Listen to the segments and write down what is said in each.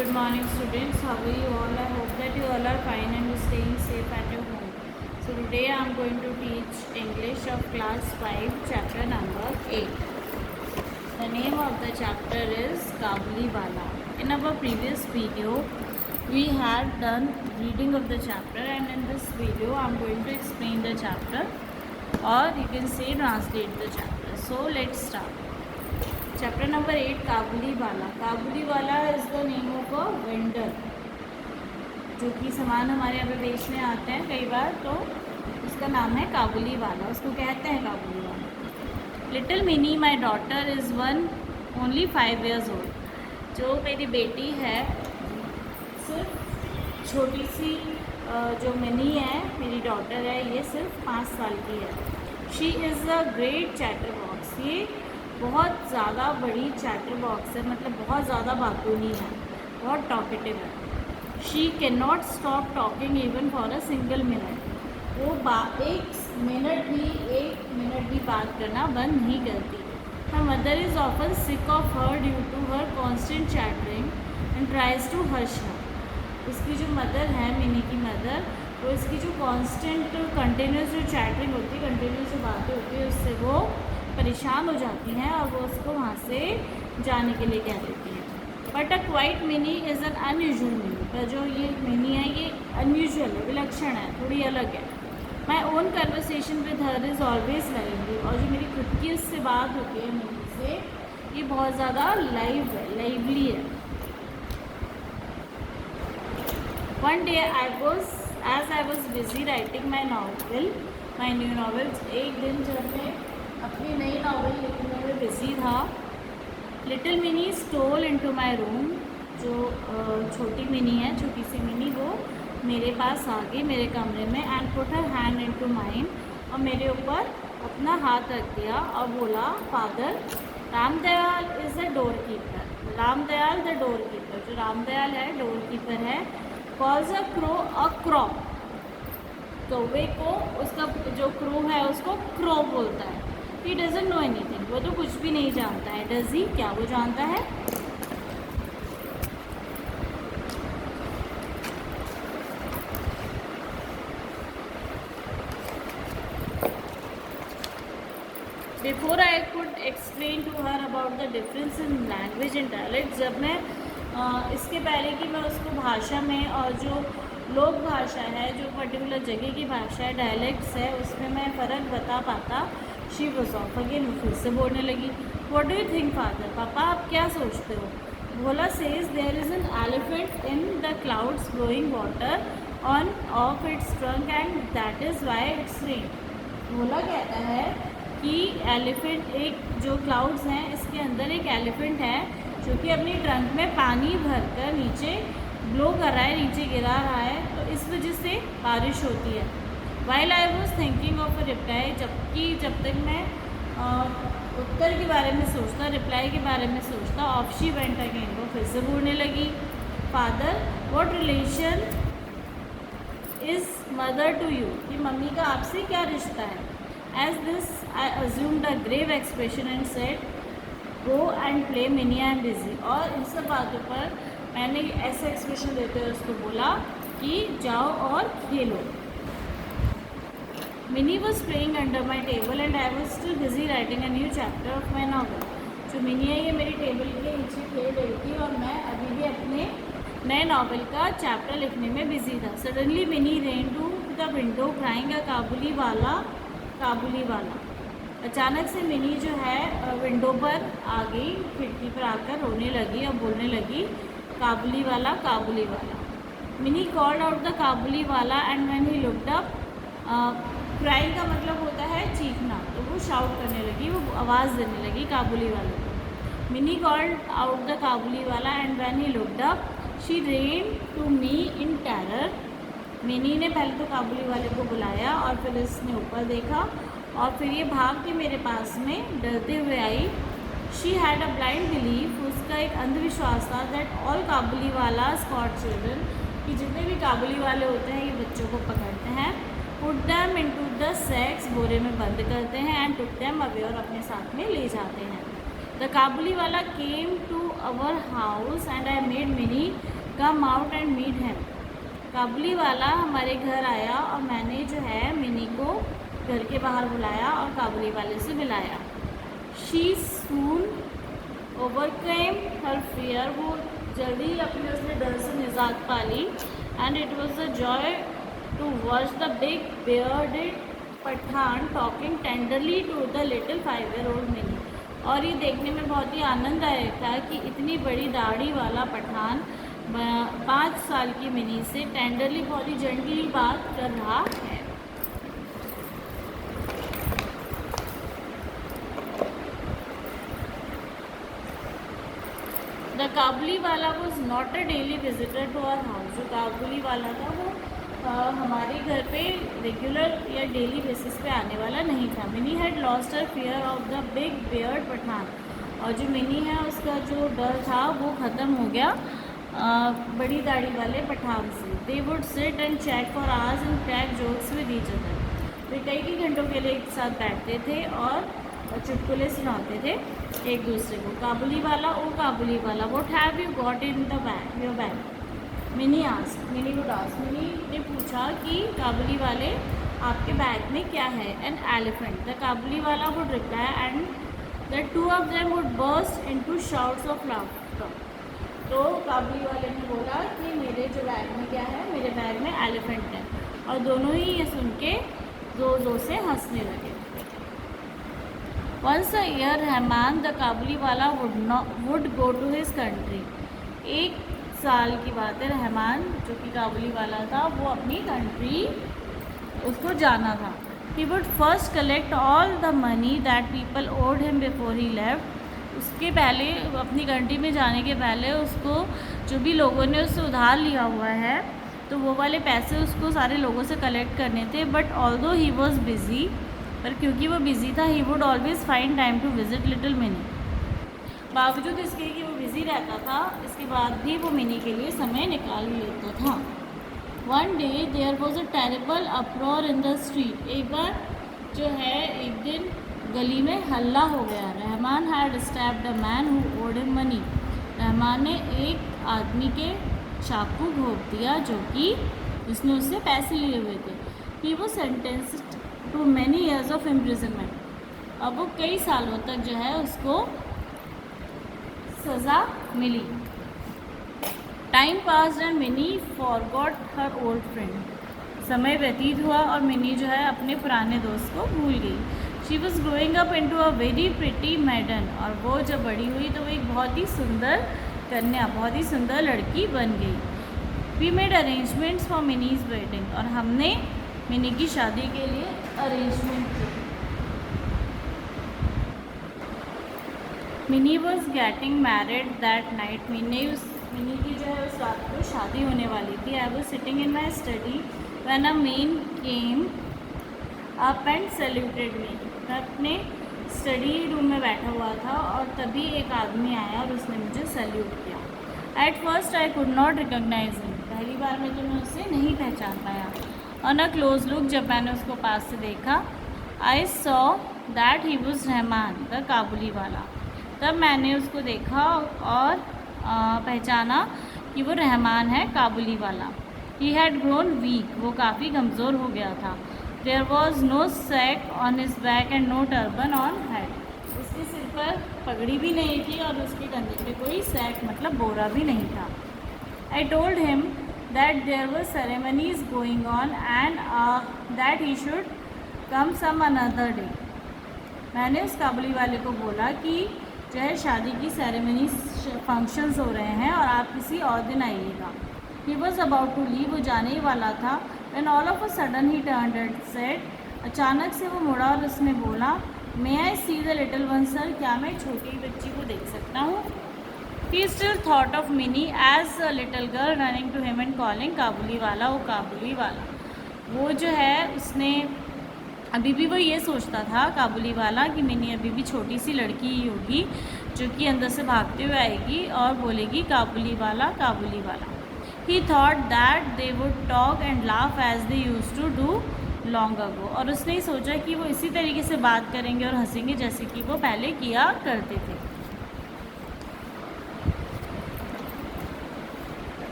good morning students. How are you all? I hope that you all are fine and staying safe at your home. So today I am going to teach English of class 5 chapter number 8. The name of the chapter is Kabuliwala. In our previous video we had done reading of the chapter, and in this video I am going to explain the chapter, or you can say translate the chapter. So let's start. Chapter number 8 Kabuliwala. Kabuliwala is the name of a vendor, जो कि सामान हमारे यहाँ पे बेचने आते हैं कई बार, तो उसका नाम है काबुलीवाला, उसको कहते हैं Kabuliwala. Little mini my daughter is one only 5 years old. जो मेरी बेटी है, सिर्फ छोटी सी जो मिनी है, मेरी डॉटर है, ये सिर्फ 5 साल की है. She is a great chatter box. ये बहुत ज़्यादा बड़ी चैटर बॉक्स है, मतलब बहुत ज़्यादा बातूनी है, बहुत टॉकेटिव है. She can not stop talking even for a single minute. वो एक मिनट भी बात करना बंद नहीं करती. Her mother is often sick of her due to her constant chattering and tries to harsh her. इसकी जो मदर है, मिनी की मदर, वो इसकी जो कॉन्स्टेंट कंटिन्यूस जो चैटरिंग होती है, कंटिन्यूस जो बातें होती है, उससे वो परेशान हो जाती हैं और वो उसको वहाँ से जाने के लिए कह देती हैं. But a quite mini is an unusual mini. पर जो ये मिनी है, ये अनयूजुअल है, विलक्षण है, थोड़ी अलग है. My own conversation with her is always lively. और जो मेरी खुद की उससे बात होती है मिनी से, ये बहुत ज़्यादा लाइवली है. One day as I was busy writing my new novel. एक दिन जब मैं अपनी नई नावल लिखने में बिज़ी था, little Mini stole into my room. जो छोटी मिनी है, छोटी सी मिनी, वो मेरे पास आ गई मेरे कमरे में. And put her hand into mine. और मेरे ऊपर अपना हाथ रख दिया और बोला, father Ramdayal is the door keeper. Ramdayal the door keeper. जो रामदयाल है, डोर कीपर है. Calls a crow a crop. कौवे को, उसका जो क्रो है उसको क्रो बोलता है. He doesn't know anything. वो तो कुछ भी नहीं जानता है. डज ही, क्या वो जानता है? Before I could explain to her about the difference in language and dialect. जब मैं इसके पहले कि मैं उसको भाषा में, और जो लोक भाषा है, जो पर्टिकुलर जगह की भाषा है, डायलेक्ट्स है, उसमें मैं फ़र्क बता पाता, शी वॉज ऑफ अगेन. वो फिर से बोलने लगी. What do you think father? पापा आप क्या सोचते हो? Bhola says there is an elephant in the clouds blowing water on of its trunk and that is why it's rain. Bhola कहता है कि एलिफेंट, एक जो क्लाउड्स हैं, इसके अंदर एक एलिफेंट है जो कि अपनी ट्रंक में पानी भरकर नीचे ब्लो कर रहा है, नीचे गिरा रहा है, तो इस वजह से बारिश होती है. While I was thinking of a reply. जब तक मैं उत्तर के बारे में सोचता, रिप्लाई के बारे में सोचता, ऑफ शी वेंट अगेन. वो फिर से बोलने लगी, father what relation is mother to you. कि मम्मी का आपसे क्या रिश्ता है? As this I assumed a grave expression and said, go and play Mini, I am busy. और इन सब बातों पर मैंने ऐसा एक्सप्रेशन देते हुए उसको बोला कि जाओ और खेलो. Mini was playing under my table and I was still busy writing a new chapter of my novel. जो मिनी है, ये मेरी टेबल के नीचे खेल रही थी और मैं अभी भी अपने नए नावल का चैप्टर लिखने में बिजी था. Suddenly Mini ran to the window crying a Kabuliwala, Kabuliwala. अचानक से मिनी जो है विंडो पर आ गई, खिड़की पर आकर रोने लगी और बोलने लगी, Kabuliwala, Kabuliwala. Mini called out the Kabuliwala and when he looked up. Crying का मतलब होता है चीखना, तो वो शाउट करने लगी, वो आवाज़ देने लगी काबुलीवाले को. Mini called out the Kabuliwala and when he looked up she ran to me in terror. Mini ने पहले तो काबुलीवाले को बुलाया और फिर इसने ऊपर देखा और फिर ये भाग के मेरे पास में डरते हुए आई. She had a blind belief. उसका एक अंधविश्वास था that all Kabuliwalas caught children. कि जितने भी काबुली वाले होते हैं, ये बच्चों को पकड़ते हैं, पुट दैम इनटू द सैक्स, बोरे में बंद करते हैं, एंड टुक दैम अवे, और अपने साथ में ले जाते हैं. The Kabuliwala came to our house and I made Mini come out and meet him. Kabuliwala हमारे घर आया और मैंने जो है मिनी को घर के बाहर बुलाया और काबुली वाले से मिलाया। She soon overcame her fear, वो जल्दी ही अपने उसने डर से निजात पा ली। And it was a joy to watch the big bearded Pathan talking tenderly to the little 5-year-old Mini. और ये देखने में बहुत ही आनंददायक था कि इतनी बड़ी दाढ़ी वाला पठान 5 साल की मिनी से टेंडरली, बहुत ही जेंटली बात कर रहा है। The Kabuliwala was not a daily visitor to our house. जो काबुली वाला था वो हमारे घर पे रेगुलर या डेली बेसिस पे आने वाला नहीं था। Mini had lost her fear of the big beard Pathan. और जो मिनी है उसका जो डर था वो ख़त्म हो गया बड़ी दाढ़ी वाले पठान से। They would sit and chat for hours and crack jokes with each other. वे कई घंटों के लिए एक साथ बैठते थे और चुटकुले सुनाते थे एक दूसरे को। काबुली वाला, ओ काबुली वाला, what have you got in the bag, your bag? Mini would ask. Mini ने पूछा कि काबुली वाले आपके बैग में क्या है? An elephant. The Kabuliwala would reply and the two of them would burst into shouts of laughter. तो काबुली वाले ने बोला कि मेरे जो बैग में क्या है, मेरे बैग में एलिफेंट है। और दोनों ही ये सुन के जोर से हंसने लगे। Once a year Rahman the Kabuliwala would go to his country. एक साल की बात है, रहमान जो कि काबुली वाला था वो अपनी कंट्री उसको जाना था। He would first collect all the money that people owed him before he left. उसके पहले, अपनी कंट्री में जाने के पहले उसको जो भी लोगों ने उससे उधार लिया हुआ है तो वो वाले पैसे उसको सारे लोगों से कलेक्ट करने थे। But although he was busy, पर क्योंकि वो बिज़ी था, he would always find time to visit little Mini. बावजूद इसके कि वो बिज़ी रहता था, इसके बाद भी वो मिनी के लिए समय निकाल लेता था। One day there was a terrible uproar in the street. एक बार जो है, एक दिन गली में हल्ला हो गया। Rahman had stabbed a man who owed him money. Rahman ने एक आदमी के चाकू घोंप दिया जो कि जिसने उससे पैसे लिए हुए थे। He was sentenced to many years of imprisonment. अब वो कई सालों तक जो है उसको सज़ा मिली। Time pass and Mini forgot her old friend. समय व्यतीत हुआ और मिनी जो है अपने पुराने दोस्त को भूल गई। She was growing up into a very pretty मैडन। और वो जब बड़ी हुई तो वो एक बहुत ही सुंदर कन्या, बहुत ही सुंदर लड़की बन गई। We made arrangements for Mini's wedding. और हमने मिनी की शादी के लिए अरेंजमेंट की। Mini was getting married that night. Mini की जो है उस रात को शादी होने वाली थी। I was sitting in my study when a man came up and saluted me. मैं अपने स्टडी रूम में बैठा हुआ था और तभी एक आदमी आया और उसने मुझे सैल्यूट किया। At first I could not recognise him. पहली बार में तो मैं उसे नहीं पहचान पाया। ऑन अ क्लोज लुक, जब मैंने उसको पास से देखा, I saw that he was Rahman the Kabuliwala. तब मैंने उसको देखा और पहचाना कि वो रहमान है, Kabuliwala. He had grown weak. वो काफ़ी कमज़ोर हो गया था। There was no sack on his back and no turban on head. उसके सिर पर पगड़ी भी नहीं थी और उसके कंधे पे कोई सैक मतलब बोरा भी नहीं था। आई told him that there were ceremonies going on and that he should come some another day. मैंने उस काबुली वाले को बोला कि जो है शादी की सेरेमनी फंक्शंस हो रहे हैं और आप किसी और दिन आइएगा। He was about to leave, वो जाने ही वाला था। When all of a sudden he turned and said, अचानक से वो मुड़ा और उसने बोला, May I see the little one sir? क्या मैं छोटी बच्ची को देख सकता हूँ? He still thought of Minnie as a little girl running to him and calling काबुली वाला, ओ काबुली वाला। वो जो है उसने अभी भी वो ये सोचता था, काबुली वाला, कि मिनी अभी भी छोटी सी लड़की ही होगी जो कि अंदर से भागते हुए आएगी और बोलेगी काबुली वाला, काबुली वाला। He thought that they would talk and laugh as they used to do long ago। और उसने ही सोचा कि वो इसी तरीके से बात करेंगे और हंसेंगे जैसे कि वो पहले किया करते थे।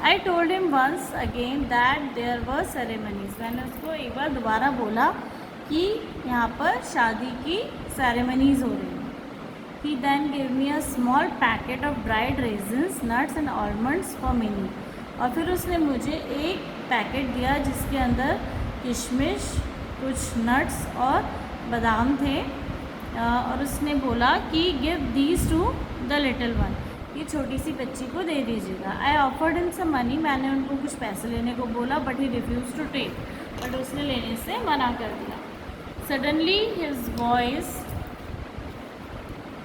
I told him once again that there were ceremonies. मैंने उसको एक बार दोबारा बोला कि यहाँ पर शादी की सेरेमनीज हो रही हैं। He then give me a small packet of dried raisins nuts and almonds for Mini. और फिर उसने मुझे एक पैकेट दिया जिसके अंदर किशमिश, कुछ नट्स और बादाम थे। और उसने बोला कि give these to the little one, ये छोटी सी बच्ची को दे दीजिएगा। I offered him some money, मैंने उनको कुछ पैसे लेने को बोला, but he refuse to take, but उसने लेने से मना कर दिया। सडनली हिज वॉइस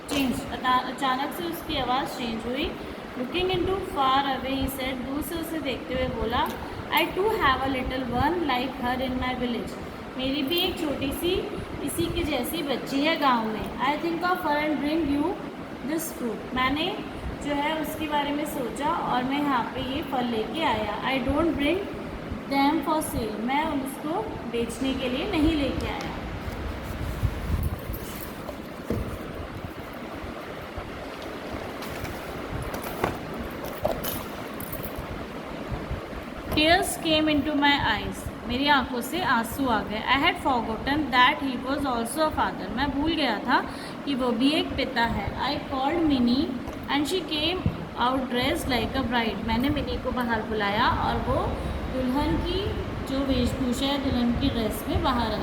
चेंज, अचानक से उसकी आवाज़ चेंज हुई। Looking in to far away he said, दूर से उसे देखते हुए बोला, I too have a little one like her in my village, मेरी भी एक छोटी सी इसी की जैसी बच्ची है गांव में। I think of her and bring you this fruit, मैंने जो है उसके बारे में सोचा और मैं यहाँ पे ये फल लेके आया। I don't bring them for sale, मैं उसको बेचने के लिए नहीं लेके आया। Tears came into my eyes, मेरी आंखों से आंसू आ गए। I had forgotten that he was also a father, मैं भूल गया था कि वो भी एक पिता है। I called mini and she came out dressed like a bride, मैंने मिनी को बाहर बुलाया और वो दुल्हन की जो वेशभूषा है दुल्हन की ड्रेस में बाहर आई।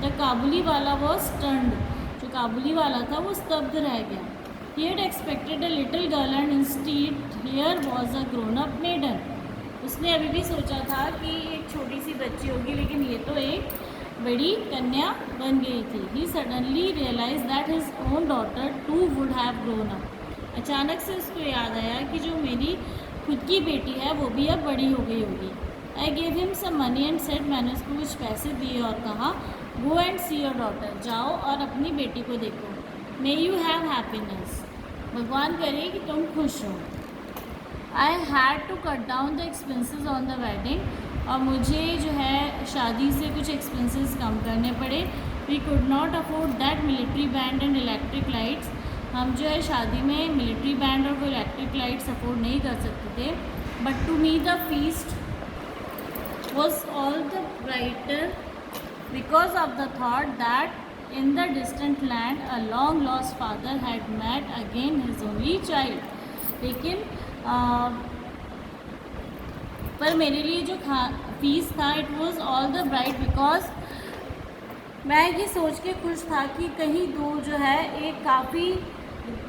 The Kabuliwala was stunned, जो काबुली वाला था वो स्तब्ध रह गया। He had expected a little girl and instead here was a grown up maiden, उसने अभी भी सोचा था कि एक छोटी सी बच्ची होगी, लेकिन ये तो एक बड़ी कन्या बन गई थी। He suddenly realize that his own daughter too would have grown up, अचानक से उसको याद आया कि जो मेरी खुद की बेटी है वो भी अब बड़ी हो गई होगी। I gave him some money and said, मैंने उसको कुछ पैसे दिए और कहा, go and see your daughter, जाओ और अपनी बेटी को देखो। मे यू हैव हैप्पीनेस, भगवान करे कि तुम खुश हो। I had to cut down the expenses on the wedding, और मुझे जो है शादी से कुछ एक्सपेंसेस कम करने पड़े। We could not afford that military band and electric lights, हम जो है शादी में मिलिट्री बैंड और वो इलेक्ट्रिक लाइट्स अफोर्ड नहीं कर सकते थे। But to me the feast was all the brighter because of the thought that in the distant land a long lost father had met again his only child. लेकिन पर मेरे लिए जो feast था it was all the bright because मैं ये सोच के खुश था कि कहीं दूर जो है एक काफ़ी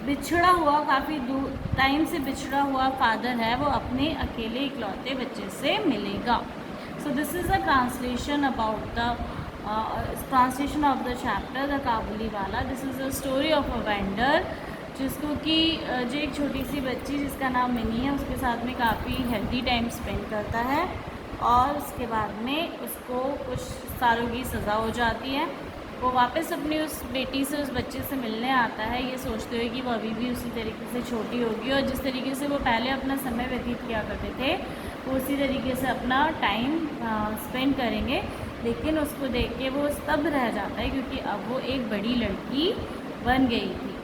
बिछड़ा हुआ, काफ़ी दूर टाइम से बिछड़ा हुआ फादर है, वो अपने अकेले इकलौते बच्चे से मिलेगा। So this is a translation about the translation of the chapter the Kabuliwala. This is a story of a vendor, जिसको कि जो एक छोटी सी बच्ची जिसका नाम मिनी है उसके साथ में काफ़ी हेल्दी टाइम स्पेंड करता है, और उसके बाद में उसको कुछ सालों की सज़ा हो जाती है। वो वापस अपनी उस बेटी से, उस बच्चे से मिलने आता है, ये सोचते हुए कि वो अभी भी उसी तरीके से छोटी होगी और जिस तरीके से वो पहले अपना समय व्यतीत किया करते थे वो उसी तरीके से अपना टाइम स्पेंड करेंगे। लेकिन उसको देख के वो स्तब्ध रह जाता है क्योंकि अब वो एक बड़ी लड़की बन गई थी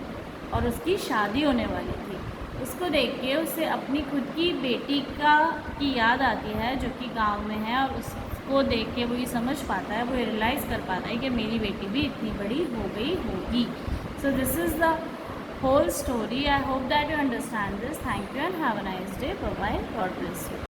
और उसकी शादी होने वाली थी। उसको देख के उसे अपनी खुद की बेटी की याद आती है जो कि गांव में है, और उसको देख के वो ये समझ पाता है, वो रियलाइज़ कर पाता है कि मेरी बेटी भी इतनी बड़ी हो गई होगी। So this is the whole story. I hope that you understand this. Thank you and have a nice day. Bye bye. God bless you.